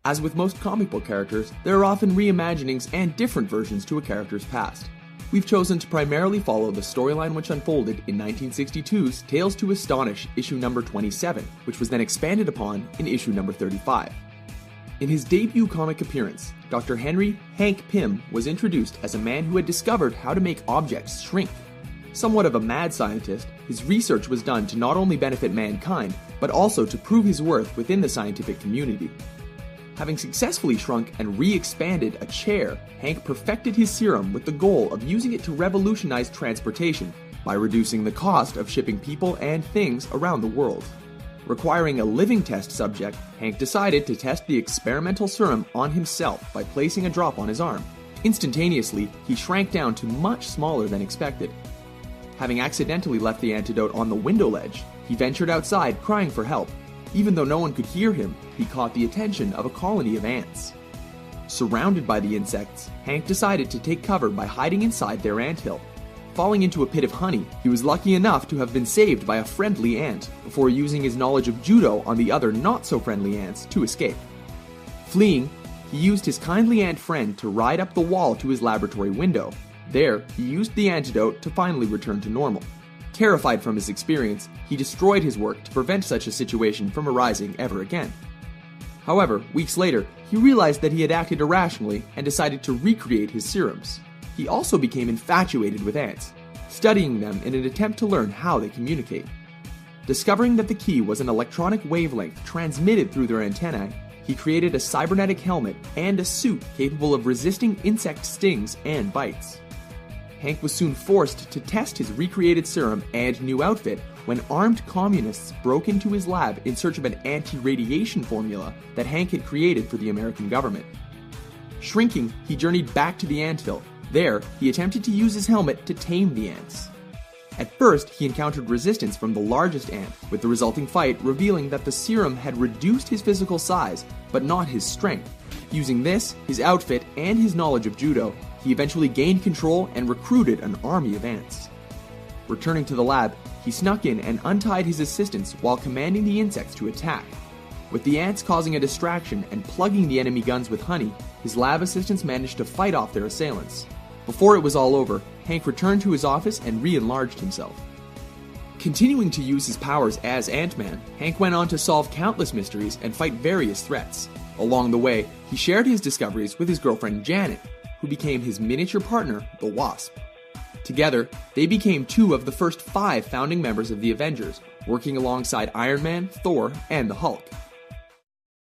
As with most comic book characters, there are often reimaginings and different versions to a character's past. We've chosen to primarily follow the storyline which unfolded in 1962's Tales to Astonish issue number 27, which was then expanded upon in issue number 35. In his debut comic appearance, Dr. Henry Hank Pym was introduced as a man who had discovered how to make objects shrink. Somewhat of a mad scientist, his research was done to not only benefit mankind, but also to prove his worth within the scientific community. Having successfully shrunk and re-expanded a chair, Hank perfected his serum with the goal of using it to revolutionize transportation by reducing the cost of shipping people and things around the world. Requiring a living test subject, Hank decided to test the experimental serum on himself by placing a drop on his arm. Instantaneously, he shrank down to much smaller than expected. Having accidentally left the antidote on the window ledge, he ventured outside crying for help. Even though no one could hear him, he caught the attention of a colony of ants. Surrounded by the insects, Hank decided to take cover by hiding inside their anthill. Falling into a pit of honey, he was lucky enough to have been saved by a friendly ant before using his knowledge of judo on the other not-so-friendly ants to escape. Fleeing, he used his kindly ant friend to ride up the wall to his laboratory window. There, he used the antidote to finally return to normal. Terrified from his experience, he destroyed his work to prevent such a situation from arising ever again. However, weeks later, he realized that he had acted irrationally and decided to recreate his serums. He also became infatuated with ants, studying them in an attempt to learn how they communicate. Discovering that the key was an electronic wavelength transmitted through their antennae, he created a cybernetic helmet and a suit capable of resisting insect stings and bites. Hank was soon forced to test his recreated serum and new outfit when armed communists broke into his lab in search of an anti-radiation formula that Hank had created for the American government. Shrinking, he journeyed back to the anthill. There, he attempted to use his helmet to tame the ants. At first, he encountered resistance from the largest ant, with the resulting fight revealing that the serum had reduced his physical size, but not his strength. Using this, his outfit, and his knowledge of judo, he eventually gained control and recruited an army of ants. Returning to the lab, he snuck in and untied his assistants while commanding the insects to attack. With the ants causing a distraction and plugging the enemy guns with honey, his lab assistants managed to fight off their assailants. Before it was all over, Hank returned to his office and re-enlarged himself. Continuing to use his powers as Ant-Man, Hank went on to solve countless mysteries and fight various threats. Along the way, he shared his discoveries with his girlfriend Janet, who became his miniature partner, the Wasp. Together, they became two of the first 5 founding members of the Avengers, working alongside Iron Man, Thor, and the Hulk.